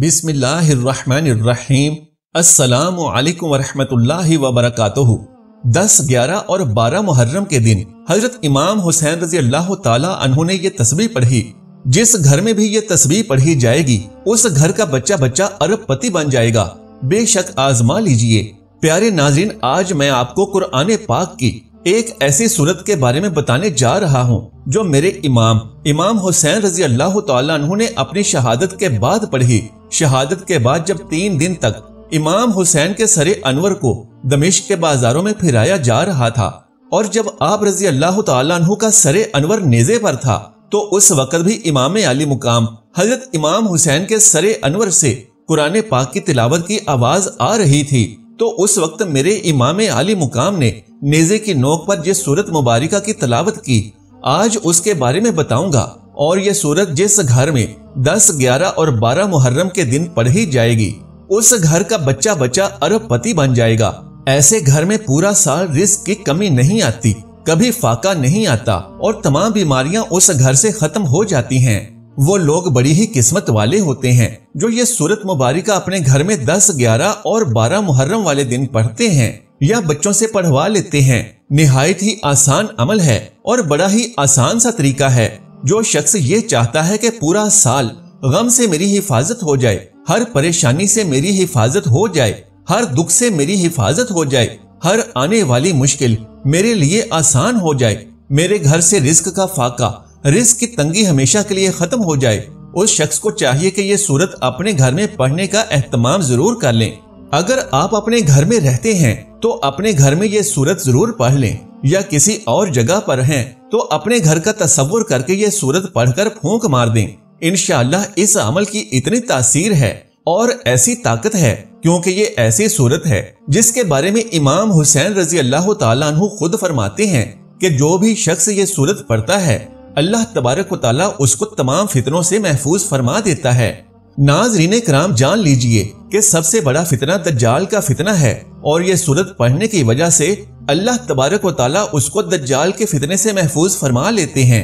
बिस्मिल्लाहिर्रहमानिर्रहीम। अस्सलामु अलैकुम वरहमतुल्लाहि वबरकातुहू। 10, 11 और 12 मुहर्रम के दिन हजरत इमाम हुसैन रजी अल्लाह ताला अन्हु ने ये तस्बीह पढ़ी। जिस घर में भी ये तस्बीह पढ़ी जाएगी उस घर का बच्चा बच्चा अरबपति बन जाएगा। बेशक आजमा लीजिए। प्यारे नाज़रीन, आज मैं आपको कुरान पाक की एक ऐसी सूरत के बारे में बताने जा रहा हूँ जो मेरे इमाम हुसैन रजी अल्लाह ताला अन्हु ने अपनी शहादत के बाद पढ़ी। शहादत के बाद जब 3 दिन तक इमाम हुसैन के सरे अनवर को दमिश्क के बाजारों में फिराया जा रहा था और जब आप रजी अल्लाह ताला अन्हु का सरे अनवर नेज़े पर था तो उस वक्त भी इमाम आली मुकाम हजरत इमाम हुसैन के सरे अनवर से कुरान पाक की तिलावत की आवाज आ रही थी। तो उस वक्त मेरे इमाम आली मुकाम ने नेज़े की नोक पर जिस सूरत मुबारिका की तिलावत की, आज उसके बारे में बताऊंगा। और ये सूरत जिस घर में 10, 11 और 12 मुहर्रम के दिन पढ़ी जाएगी उस घर का बच्चा बच्चा अरबपति बन जाएगा। ऐसे घर में पूरा साल रिस्क की कमी नहीं आती, कभी फाका नहीं आता और तमाम बीमारियां उस घर से खत्म हो जाती हैं। वो लोग बड़ी ही किस्मत वाले होते हैं जो ये सूरत मुबारिका अपने घर में 10, 11 और 12 मुहर्रम वाले दिन पढ़ते हैं या बच्चों से पढ़वा लेते हैं। निहायत ही आसान अमल है और बड़ा ही आसान सा तरीका है। जो शख्स ये चाहता है कि पूरा साल गम से मेरी हिफाजत हो जाए, हर परेशानी से मेरी हिफाजत हो जाए, हर दुख से मेरी हिफाजत हो जाए, हर आने वाली मुश्किल मेरे लिए आसान हो जाए, मेरे घर से रिस्क का फाका, रिस्क की तंगी हमेशा के लिए खत्म हो जाए, उस शख्स को चाहिए कि ये सूरत अपने घर में पढ़ने का एहतमाम जरूर कर लें। अगर आप अपने घर में रहते हैं तो अपने घर में ये सूरत जरूर पढ़ लें, या किसी और जगह पर हैं तो अपने घर का तसव्वुर करके ये सूरत पढ़कर फूंक मार दें। इंशाअल्लाह इस अमल की इतनी तासीर है और ऐसी ताकत है क्योंकि ये ऐसी सूरत है जिसके बारे में इमाम हुसैन रजी अल्लाह ताला अन्हु खुद फरमाते हैं कि जो भी शख्स ये सूरत पढ़ता है अल्लाह तबारक व तआला उसको तमाम फितनों से महफूज फरमा देता है। नाज़रीन किराम, जान लीजिए कि सबसे बड़ा फितना दज्जाल का फितना है और ये सूरत पढ़ने की वजह से अल्लाह तबारक व तआला उसको दज्जाल के फितने से महफूज फरमा लेते हैं।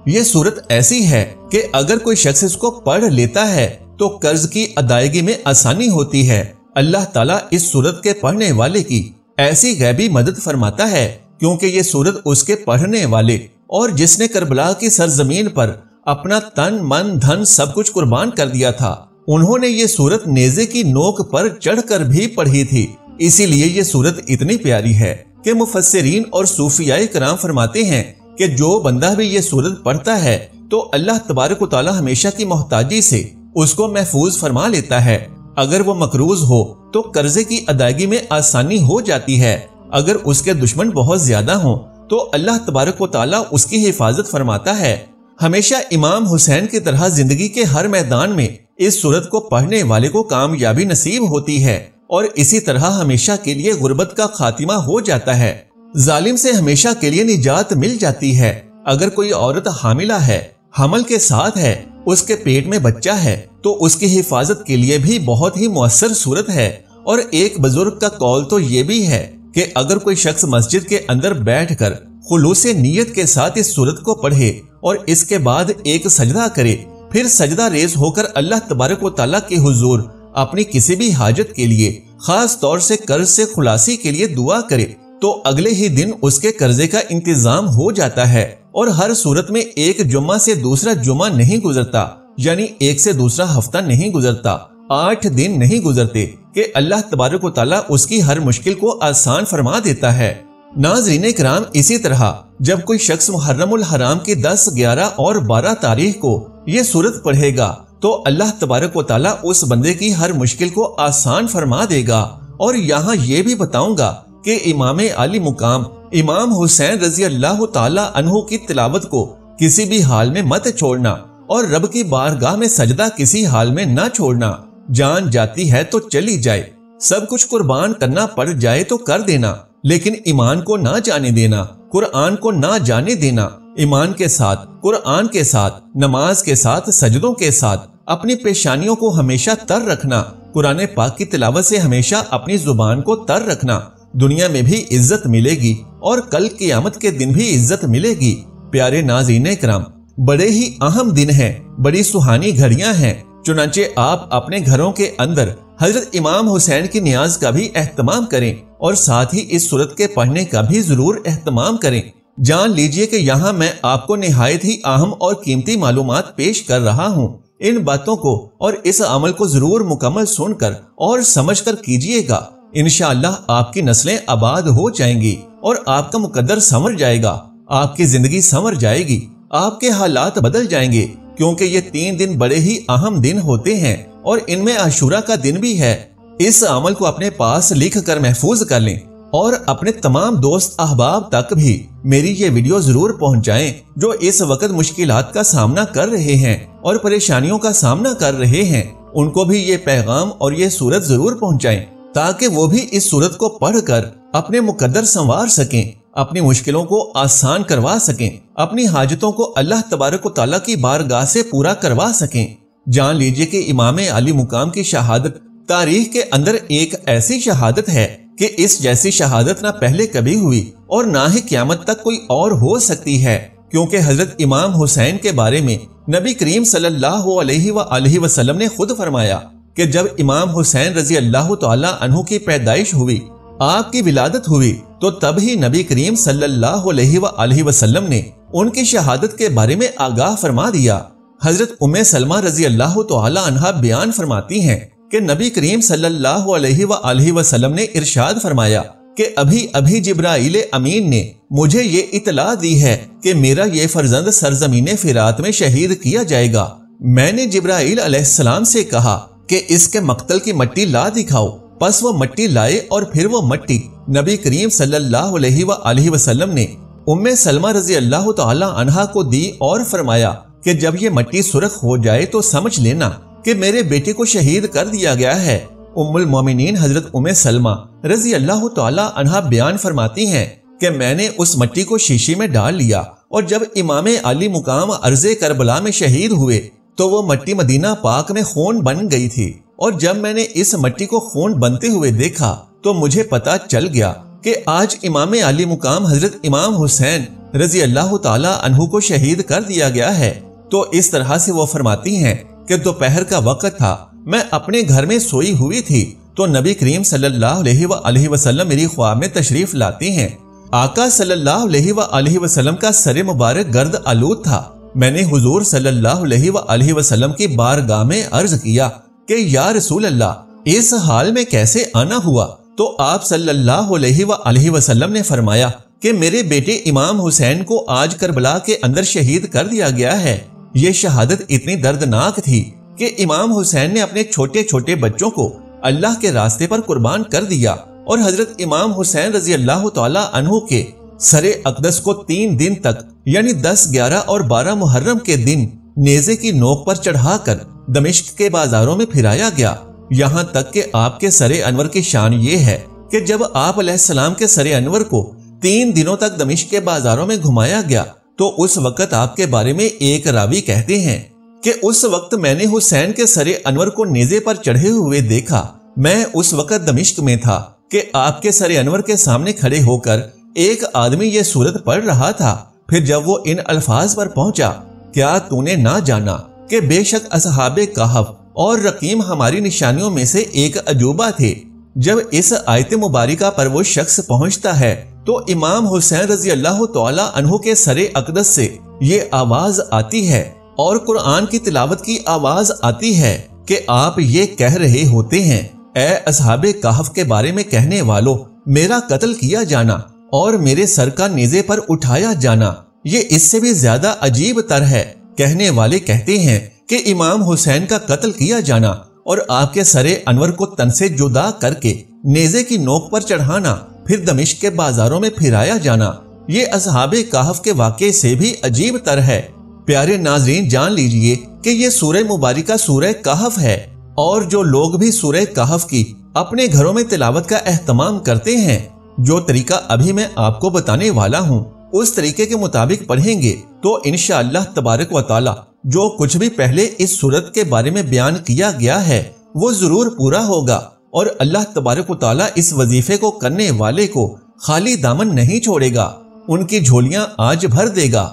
ये सूरत ऐसी है कि अगर कोई शख्स इसको पढ़ लेता है तो कर्ज की अदायगी में आसानी होती है। अल्लाह ताला इस सूरत के पढ़ने वाले की ऐसी गैबी मदद फरमाता है क्योंकि ये सूरत उसके पढ़ने वाले और जिसने करबला की सरजमीन पर अपना तन मन धन सब कुछ कुर्बान कर दिया था, उन्होंने ये सूरत नेज़े की नोक पर चढ़कर भी पढ़ी थी। इसीलिए ये सूरत इतनी प्यारी है कि मुफस्सिरीन और सूफियाए किराम फरमाते हैं कि जो बंदा भी ये सूरत पढ़ता है तो अल्लाह तबारक व तआला हमेशा की मोहताजी से उसको महफूज फरमा लेता है। अगर वो मकरूज हो तो कर्जे की अदायगी में आसानी हो जाती है। अगर उसके दुश्मन बहुत ज्यादा हों तो अल्लाह तबारक व तआला उसकी हिफाजत फरमाता है। हमेशा इमाम हुसैन की तरह जिंदगी के हर मैदान में इस सूरत को पढ़ने वाले को कामयाबी नसीब होती है और इसी तरह हमेशा के लिए गुर्बत का खातिमा हो जाता है। जालिम से हमेशा के लिए निजात मिल जाती है। अगर कोई औरत हामिला है, हमल के साथ है, उसके पेट में बच्चा है तो उसकी हिफाजत के लिए भी बहुत ही मुअस्सर सूरत है। और एक बुजुर्ग का कौल तो ये भी है कि अगर कोई शख्स मस्जिद के अंदर बैठकर खुलूस नियत के साथ इस सूरत को पढ़े और इसके बाद एक सजदा करे, फिर सजदा रेज होकर अल्लाह तबारक व तआला के हुजूर अपनी किसी भी हाजत के लिए, खास तौर से कर्ज से खुलासी के लिए दुआ करे तो अगले ही दिन उसके कर्जे का इंतजाम हो जाता है। और हर सूरत में एक जुम्मा से दूसरा जुम्मा नहीं गुजरता, यानी एक से दूसरा हफ्ता नहीं गुजरता, 8 दिन नहीं गुजरते कि अल्लाह तबारक व तआला उसकी हर मुश्किल को आसान फरमा देता है। नाज़रीन किराम, इसी तरह जब कोई शख्स मुहर्रमुल हराम की 10, 11 और 12 तारीख को ये सूरत पढ़ेगा तो अल्लाह तबारक व तआला उस बंदे की हर मुश्किल को आसान फरमा देगा। और यहाँ ये भी बताऊंगा कि इमाम आली मुकाम इमाम हुसैन रजी अल्लाह ताला अन्हु की तिलावत को किसी भी हाल में मत छोड़ना और रब की बारगाह में सजदा किसी हाल में न छोड़ना। जान जाती है तो चली जाए, सब कुछ कुर्बान करना पड़ जाए तो कर देना, लेकिन ईमान को ना जाने देना, कुरान को ना जाने देना। ईमान के साथ, कुरान के साथ, नमाज के साथ, सजदों के साथ अपनी पेशानियों को हमेशा तर रखना। कुरान पाक की तिलावत से हमेशा अपनी जुबान को तर रखना। दुनिया में भी इज्जत मिलेगी और कल क़यामत के दिन भी इज्जत मिलेगी। प्यारे नाज़रीन किराम, बड़े ही अहम दिन हैं, बड़ी सुहानी घड़ियां हैं चुनांचे आप अपने घरों के अंदर हजरत इमाम हुसैन की नियाज का भी एहतमाम करें और साथ ही इस सूरत के पढ़ने का भी जरूर एहतमाम करें। जान लीजिए कि यहाँ मैं आपको निहायत ही अहम और कीमती मालूमात पेश कर रहा हूँ। इन बातों को और इस अमल को जरूर मुकम्मल सुनकर और समझकर कीजिएगा। इंशाअल्लाह आपकी नस्लें आबाद हो जाएंगी और आपका मुकद्दर संवर जाएगा, आपकी जिंदगी संवर जाएगी, आपके हालात बदल जाएंगे, क्योंकि ये 3 दिन बड़े ही अहम दिन होते हैं और इनमें आशूरा का दिन भी है। इस अमल को अपने पास लिख कर महफूज कर लें और अपने तमाम दोस्त अहबाब तक भी मेरी ये वीडियो जरूर पहुंचाएं जो इस वक्त मुश्किलात का सामना कर रहे हैं और परेशानियों का सामना कर रहे हैं। उनको भी ये पैगाम और ये सूरत जरूर पहुंचाएं ताकि वो भी इस सूरत को पढ़कर अपने मुकद्दर संवार सकें, अपनी मुश्किलों को आसान करवा सकें, अपनी हाजतों को अल्लाह तबारक व तआला की बारगाह से पूरा करवा सकें। जान लीजिए कि इमाम अली मुकाम की शहादत तारीख के अंदर एक ऐसी शहादत है कि इस जैसी शहादत ना पहले कभी हुई और ना ही क़यामत तक कोई और हो सकती है, क्योंकि हजरत इमाम हुसैन के बारे में नबी करीम सल्लल्लाहु अलैहि वसल्लम ने खुद फरमाया कि जब इमाम हुसैन रजी अल्लाह तआला अन्हु की पैदाइश हुई, आपकी विलादत हुई, तो तब ही नबी करीम सल्लल्लाहु अलैहि वसल्लम ने उनकी शहादत के बारे में आगाह फरमा दिया। हजरत उम्मे सलमा रजी अल्लाह तआला अन्हा बयान फरमाती हैं कि नबी करीम सल्लल्लाहु अलैहि वसल्लम ने इरशाद फरमाया कि अभी अभी जिब्राइल अमीन ने मुझे ये इतला दी है कि मेरा ये फर्जंद सरजमीन फिरात में शहीद किया जाएगा। मैंने जिब्राइल अलैहिस्सलाम से कहा कि इसके मक्तल की मट्टी ला दिखाओ। बस वो मट्टी लाए और फिर वो मट्टी नबी करीम सल्लल्लाहु अलैहि वसल्लम ने उम्मे सलमा रजी अल्लाह तआला अन्हा को दी और फरमाया कि जब ये मट्टी सुर्ख हो जाए तो समझ लेना कि मेरे बेटे को शहीद कर दिया गया है। उम्मुल मोमिनीन हजरत उम्मे सलमा रजी अल्लाह तआला अन्हा बयान फरमाती हैं कि मैंने उस मट्टी को शीशी में डाल लिया और जब इमाम अली मुकाम अर्ज़े करबला में शहीद हुए तो वो मट्टी मदीना पाक में खून बन गई थी और जब मैंने इस मट्टी को खून बनते हुए देखा तो मुझे पता चल गया कि आज इमाम अली मुकाम हजरत इमाम हुसैन रजी अल्लाह तआला अन्हु को शहीद कर दिया गया है। तो इस तरह से वो फरमाती हैं कि दोपहर का वक्त था, मैं अपने घर में सोई हुई थी तो नबी करीम सल्लल्लाहु अलैहि वसल्लम मेरी ख्वाब में तशरीफ लाती हैं। आका सल्लल्लाहु अलैहि वसल्लम का सर मुबारक गर्द आलूद था। मैंने हुजूर सल्लल्लाहु अलैहि वसल्लम की बारगाह में अर्ज किया कि या रसूल अल्लाह, इस हाल में कैसे आना हुआ? तो आप सल्लल्लाहु अलैहि वसल्लम ने फरमाया कि मेरे बेटे इमाम हुसैन को आज करबला के अंदर शहीद कर दिया गया है। ये शहादत इतनी दर्दनाक थी कि इमाम हुसैन ने अपने छोटे छोटे बच्चों को अल्लाह के रास्ते पर कुर्बान कर दिया और हजरत इमाम हुसैन रजी अल्लाह तआला अन्हु के सरे अक़दस को 3 दिन तक यानी 10, 11 और 12 मुहर्रम के दिन नेज़े की नोक पर चढ़ाकर दमिश्क के बाजारों में फिराया गया। यहाँ तक कि आपके सरे अनवर की शान ये है कि जब आप अलैहिस्सलाम के सरे अनवर को 3 दिनों तक दमिश्क के बाजारों में घुमाया गया तो उस वक्त आपके बारे में एक रावी कहते हैं कि उस वक्त मैंने हुसैन के सरे अनवर को नेज़े पर चढ़े हुए देखा। मैं उस वक्त दमिश्क में था कि आपके सरे अनवर के सामने खड़े होकर एक आदमी ये सूरत पढ़ रहा था। फिर जब वो इन अल्फाज पर पहुंचा, क्या तूने ना जाना कि बेशक असहाबे कहफ और रकीम हमारी निशानियों में से एक अजूबा थे। जब इस आयत मुबारिका पर वो शख्स पहुंचता है तो इमाम हुसैन रजी अल्लाह तआला अन्हु के सरे अक़दस से ये आवाज आती है और कुरान की तिलावत की आवाज आती है कि आप ये कह रहे होते हैं, ए असहाबे कहफ के बारे में कहने वालों, मेरा कत्ल किया जाना और मेरे सर का नेज़े पर उठाया जाना ये इससे भी ज्यादा अजीब तर है। कहने वाले कहते हैं कि इमाम हुसैन का कत्ल किया जाना और आपके सरे अनवर को तन से जुदा करके नेज़े की नोक पर चढ़ाना, फिर दमिश्क के बाजारों में फिराया जाना, ये असहाबे कहफ के वाक़े से भी अजीब तर है। प्यारे नाज़रीन, जान लीजिए कि ये सूरह मुबारिका सूरह कहफ है और जो लोग भी सूरह कहफ की अपने घरों में तिलावत का एहतमाम करते हैं, जो तरीका अभी मैं आपको बताने वाला हूँ उस तरीके के मुताबिक पढ़ेंगे तो इंशाअल्लाह तबारक व तआला जो कुछ भी पहले इस सूरत के बारे में बयान किया गया है वो जरूर पूरा होगा और अल्लाह तबारक व तआला इस वजीफे को करने वाले को खाली दामन नहीं छोड़ेगा, उनकी झोलियां आज भर देगा।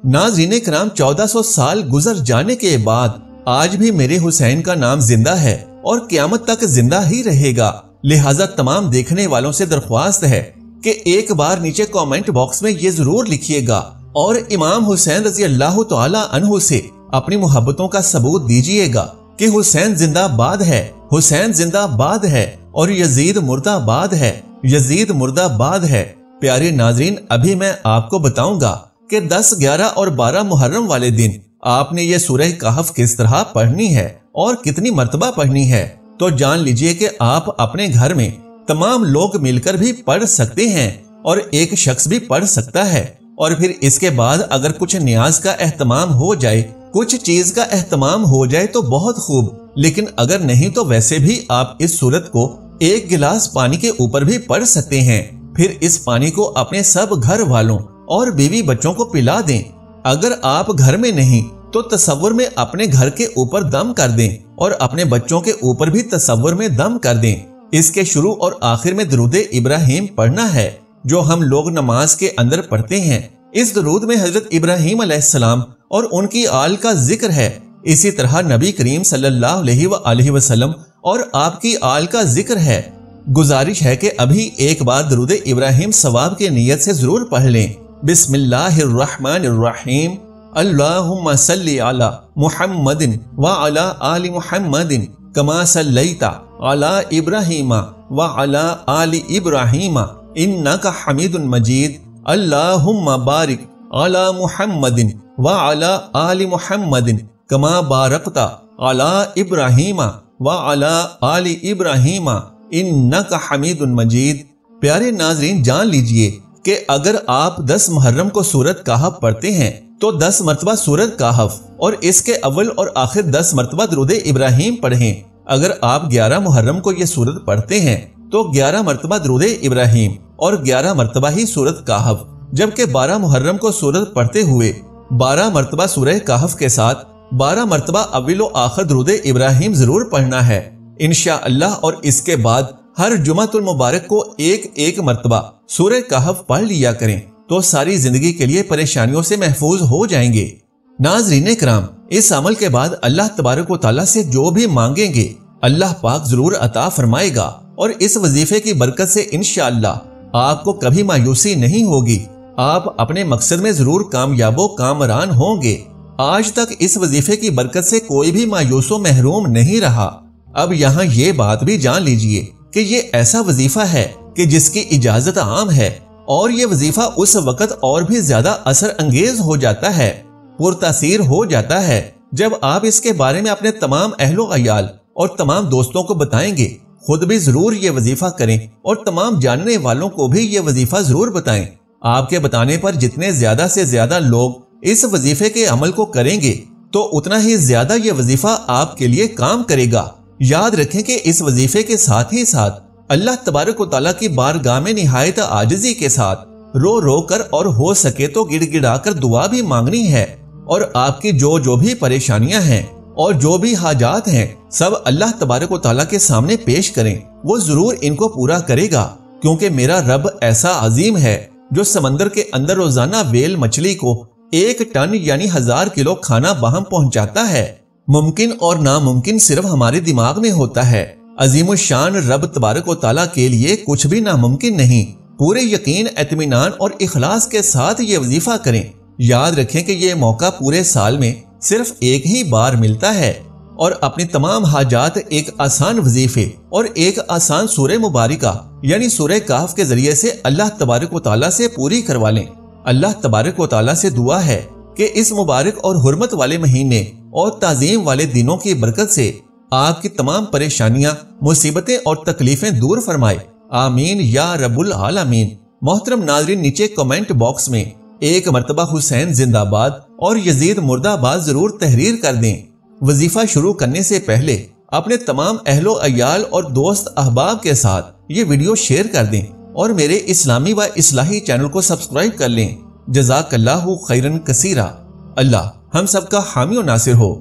नाज़रीन किराम, 1400 साल गुजर जाने के बाद آج بھی میرے حسین کا نام زندہ ہے اور قیامت تک زندہ ہی رہے گا، لہٰذا تمام دیکھنے والوں سے درخواست ہے کہ ایک بار نیچے کامنٹ باکس میں یہ ضرور لکھیے گا اور امام حسین رضی اللہ تعالی عنہ سے اپنی محبتوں کا ثبوت دیجیے گا کہ حسین زندہ باد ہے، حسین زندہ باد ہے اور یزید مردہ باد ہے، یزید مردہ باد ہے۔ پیارے ناظرین، ابھی میں آپ کو بتاؤں گا کہ 10، 11 اور 12 محرم والے دن آپ نے یہ سورہ کہف کس طرح پڑھنی ہے اور کتنی مرتبہ پڑھنی ہے، تو جان لیجئے کہ آپ اپنے گھر میں تمام لوگ مل کر بھی پڑھ سکتے ہیں اور ایک شخص بھی پڑھ سکتا ہے، اور پھر اس کے بعد اگر کچھ نیاز کا اہتمام ہو جائے، کچھ چیز کا اہتمام ہو جائے تو بہت خوب، لیکن اگر نہیں تو ویسے بھی آپ اس سورت کو ایک گلاس پانی کے اوپر بھی پڑھ سکتے ہیں، پھر اس پانی کو اپنے سب گھر والوں اور بیوی بچوں کو پلا دیں۔ اگر آپ گھر میں نہیں تو تصور میں اپنے گھر کے اوپر دم کر دیں اور اپنے بچوں کے اوپر بھی تصور میں دم کر دیں۔ اس کے شروع اور آخر میں درود ابراہیم پڑھنا ہے جو ہم لوگ نماز کے اندر پڑھتے ہیں۔ اس درود میں حضرت ابراہیم علیہ السلام اور ان کی آل کا ذکر ہے، اسی طرح نبی کریم صلی اللہ علیہ وآلہ وسلم اور آپ کی آل کا ذکر ہے۔ گزارش ہے کہ ابھی ایک بار درود ابراہیم ثواب کی نیت سے ضرور پڑھ لیں۔ بسم اللہ الرحمن الرحیم، اللہم صلی علی محمد وعلی آل محمد کما صلیت علی ابراہیم وعلی آل ابراہیم انک حمید مجید، اللہم بارک علی محمد وعلی آل محمد کما بارکت علی ابراہیم وعلی آل ابراہیم انک حمید مجید۔ پیارے ناظرین، جان لیجئے کہ اگر آپ 10 محرم کو سورت کہف پڑھتے ہیں تو 10 مرتبہ سورت کہف اور اس کے اول اور آخر 10 مرتبہ درود ابراہیم پڑھیں۔ اگر آپ 11 محرم کو یہ سورت پڑھتے ہیں تو 11 مرتبہ درود ابراہیم اور 11 مرتبہ ہی سورت کہف، جبکہ 12 محرم کو سورت پڑھتے ہوئے 12 مرتبہ سورہ کہف کے ساتھ 12 مرتبہ اول و آخر درود ابراہیم ضرور پڑھنا ہے انشاءاللہ، اور اس کے بعد ہر جمعۃ المبارک کو ایک مرتبہ سورہ کہف پڑھ لیا کریں تو ساری زندگی کے لیے پریشانیوں سے محفوظ ہو جائیں گے۔ ناظرین کرام، اس عمل کے بعد اللہ تبارک و تعالیٰ سے جو بھی مانگیں گے اللہ پاک ضرور عطا فرمائے گا، اور اس وظیفے کی برکت سے انشاءاللہ آپ کو کبھی مایوسی نہیں ہوگی، آپ اپنے مقصد میں ضرور کامیاب و کامران ہوں گے۔ آج تک اس وظیفے کی برکت سے کوئی بھی مایوس و محروم نہیں رہا۔ اب یہاں یہ بات بھی جان لیجئے کہ یہ ایسا وظیفہ ہے کہ جس کی اجازت عام ہے، اور یہ وظیفہ اس وقت اور بھی زیادہ اثر انگیز ہو جاتا ہے، پرتاثیر ہو جاتا ہے جب آپ اس کے بارے میں اپنے تمام اہل و عیال اور تمام دوستوں کو بتائیں گے۔ خود بھی ضرور یہ وظیفہ کریں اور تمام جاننے والوں کو بھی یہ وظیفہ ضرور بتائیں۔ آپ کے بتانے پر جتنے زیادہ سے زیادہ لوگ اس وظیفے کے عمل کو کریں گے تو اتنا ہی زیادہ یہ وظیفہ آپ کے لیے کام کرے گا۔ یاد رکھیں کہ اس وظیفے کے ساتھ ہی ساتھ اللہ تبارک و تعالیٰ کی بارگاہ میں نہایت عاجزی کے ساتھ رو رو کر اور ہو سکے تو گڑ گڑا کر دعا بھی مانگنی ہے، اور آپ کی جو بھی پریشانیاں ہیں اور جو بھی حاجات ہیں سب اللہ تبارک و تعالیٰ کے سامنے پیش کریں، وہ ضرور ان کو پورا کرے گا، کیونکہ میرا رب ایسا عظیم ہے جو سمندر کے اندر روزانہ ویل مچھلی کو 1 ٹن یعنی 1000 کلو کھانا باہم پہنچاتا ہے۔ ممکن اور ناممکن صرف ہمارے دماغ میں ہوتا ہے، عظیم الشان رب تبارک و تعالیٰ کے لیے کچھ بھی ناممکن نہیں۔ پورے یقین، اطمینان اور اخلاص کے ساتھ یہ وظیفہ کریں۔ یاد رکھیں کہ یہ موقع پورے سال میں صرف ایک ہی بار ملتا ہے، اور اپنی تمام حاجات ایک آسان وظیفے اور ایک آسان سورہ مبارکہ یعنی سورہ کہف کے ذریعے سے اللہ تبارک و تعالیٰ سے پوری کروا لیں۔ اللہ تبارک و تعالیٰ سے دعا ہے کہ اس مبارک اور حرمت والے مہینے اور تعظیم والے دنوں کی برکت سے آپ کی تمام پریشانیاں، مصیبتیں اور تکلیفیں دور فرمائے، آمین یا رب العالمین۔ محترم ناظرین، نیچے کمنٹ باکس میں 1 مرتبہ حسین زندہ باد اور یزید مردہ باد ضرور تحریر کر دیں۔ وظیفہ شروع کرنے سے پہلے اپنے تمام اہل و عیال اور دوست احباب کے ساتھ یہ ویڈیو شیئر کر دیں اور میرے اسلامی و اصلاحی چینل کو سبسکرائب کر لیں۔ جزاک اللہ خیرن کثیرہ۔ اللہ ہم سب کا حامی و ناصر ہو۔